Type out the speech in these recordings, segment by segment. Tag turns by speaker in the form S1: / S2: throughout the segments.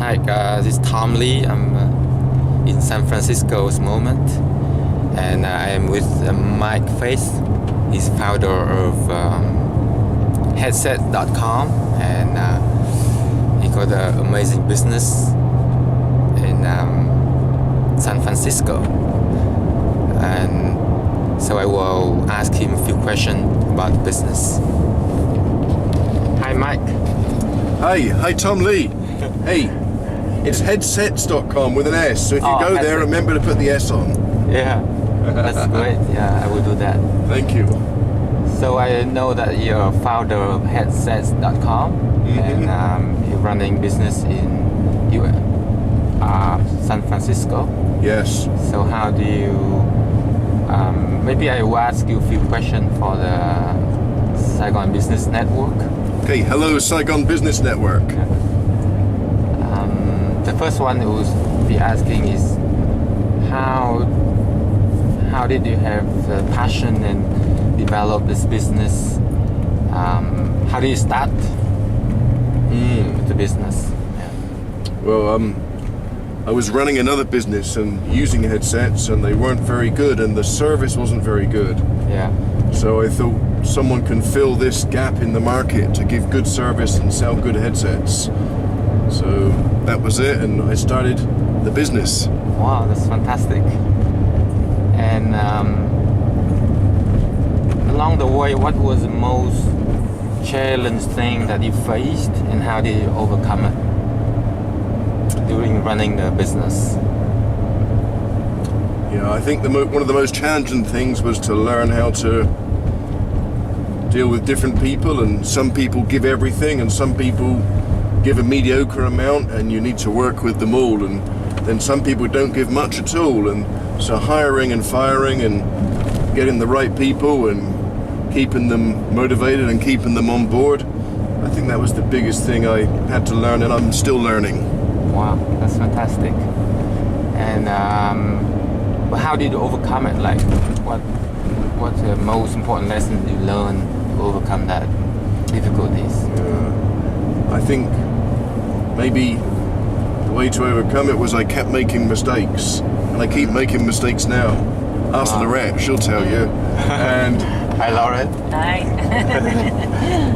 S1: Hi, this is Tom Lee. I'm in San Francisco at the moment, and I am with Mike Faith. He's founder of Headset.com, and he got an amazing business in San Francisco. And so I will ask him a few questions about the business. Hi, Mike.
S2: Hi, Tom Lee. Hey, it's headsets.com with an S, so if you go there, remember to put the S on.
S1: Yeah, that's great. Yeah, I will do that.
S2: Thank you.
S1: So I know that you're founder of Headsets.com, and you're running business in San Francisco.
S2: Yes.
S1: So how do you, maybe I will ask you a few questions for the Saigon Business Network.
S2: Okay, hello Saigon Business Network.
S1: The first one I will be asking is how did you have the passion and develop this business? How do you start the business? Yeah.
S2: Well, I was running another business and using headsets, and they weren't very good, and the service wasn't very good.
S1: Yeah.
S2: So I thought someone can fill this gap in the market to give good service and sell good headsets. So that was it, and I started the business.
S1: Wow, that's fantastic. And along the way, what was the most challenging thing that you faced, and how did you overcome it during running the business?
S2: Yeah, I think one of the most challenging things was to learn how to deal with different people, and some people give everything and some people give a mediocre amount, and you need to work with them all, and then some people don't give much at all, and so hiring and firing and getting the right people and keeping them motivated and keeping them on board, I think that was the biggest thing I had to learn, and I'm still learning.
S1: Wow, that's fantastic. And but how did you overcome it? Like, what's the most important lesson you learned to overcome that difficulties?
S2: I think maybe the way to overcome it was I kept making mistakes, and I keep making mistakes now. Ask Lorette, she'll tell you. And
S1: hi, Lorette.
S3: Hi.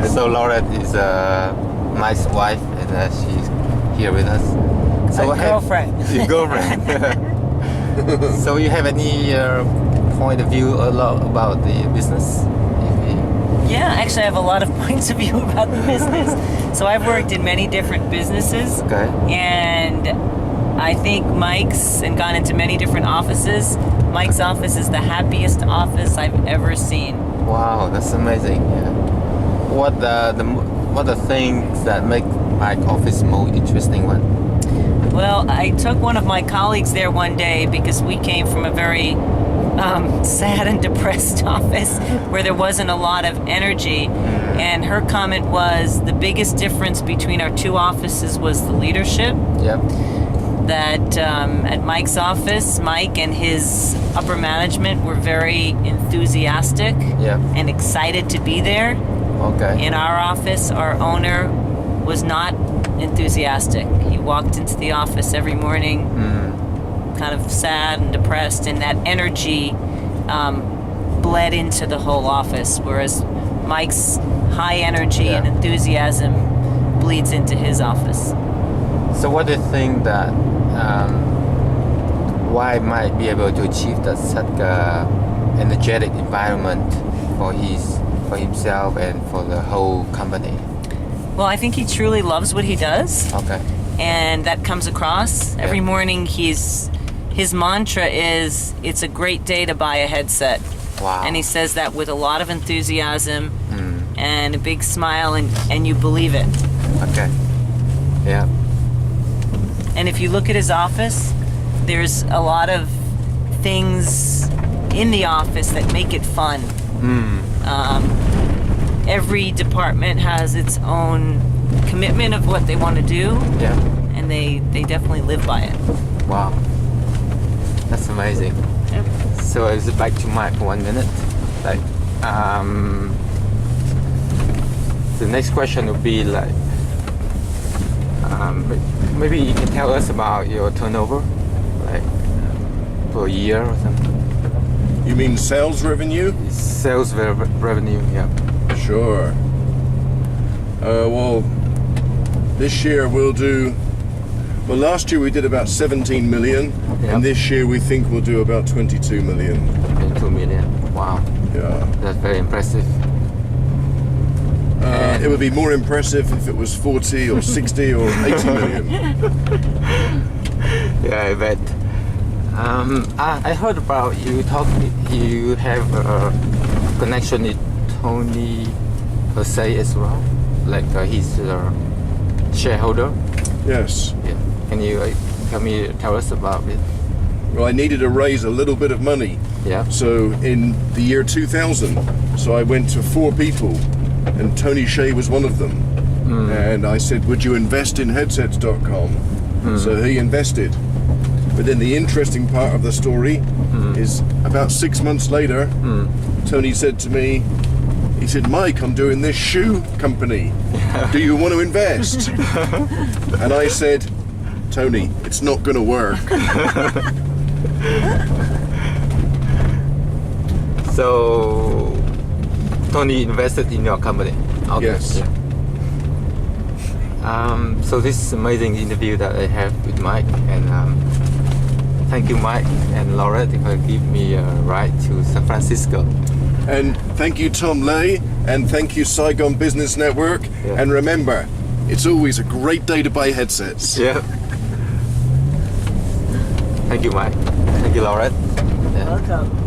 S1: So Lorette is Mike's wife, and she's here with us. So
S3: my girlfriend.
S1: Your girlfriend. So you have any point of view about the business?
S3: Yeah, actually I have a lot of points of view about the business. So I've worked in many different businesses.
S1: Okay.
S3: And I think Mike's, and gone into many different offices. Mike's office is the happiest office I've ever seen.
S1: Wow, that's amazing. Yeah. What the things that make Mike's office more interesting one?
S3: Well, I took one of my colleagues there one day because we came from a very sad and depressed office where there wasn't a lot of energy, and her comment was the biggest difference between our two offices was the leadership.
S1: Yep.
S3: That at Mike's office, Mike and his upper management were very enthusiastic and excited to be there.
S1: Okay.
S3: In our office, our owner was not enthusiastic. He walked into the office every morning kind of sad and depressed, and that energy bled into the whole office, whereas Mike's high energy and enthusiasm bleeds into his office.
S1: So what do you think that why Mike be able to achieve that such a energetic environment for himself and for the whole company?
S3: Well, I think he truly loves what he does.
S1: Okay.
S3: And that comes across. Every morning his mantra is, it's a great day to buy a headset.
S1: Wow.
S3: And he says that with a lot of enthusiasm and a big smile, and you believe it.
S1: Okay. Yeah.
S3: And if you look at his office, there's a lot of things in the office that make it fun. Every department has its own commitment of what they want to do.
S1: Yeah.
S3: And they definitely live by it.
S1: Wow. That's amazing.
S3: Yep.
S1: So is it back to Mike for 1 minute? Like, the next question would be like, Maybe you can tell us about your turnover, like per year or something.
S2: You mean sales revenue?
S1: Sales revenue, yeah.
S2: Sure. Well, this year we'll do. Well, last year we did about 17 million,
S1: Yep.
S2: and this year we think we'll do about 22 million.
S1: 2 million. Wow,
S2: Yeah.
S1: that's very impressive.
S2: It would be more impressive if it was 40 or 60 or 80 million.
S1: Yeah, I bet. I heard about you you have a connection with Tony Hsieh as well, like he's a shareholder.
S2: Yes.
S1: Yeah. Can you tell us about it?
S2: Well, I needed to raise a little bit of money.
S1: Yeah.
S2: So in the year 2000, so I went to 4 people, and Tony Hsieh was one of them. And I said, would you invest in headsets.com? So he invested. But then the interesting part of the story is about 6 months later, Tony said to me, he said, Mike, I'm doing this shoe company. Do you want to invest? And I said, Tony, it's not going to work.
S1: So Tony invested in your company. Okay.
S2: Yes.
S1: Yeah. So this is amazing interview that I have with Mike, and thank you, Mike and Laurette, for giving me a ride to San Francisco.
S2: And thank you, Tom Lay, and thank you, Saigon Business Network.
S1: Yeah.
S2: And remember, it's always a great day to buy headsets.
S1: Yeah. Thank you, Mike. Thank you, Laurette. Yeah.
S3: Welcome.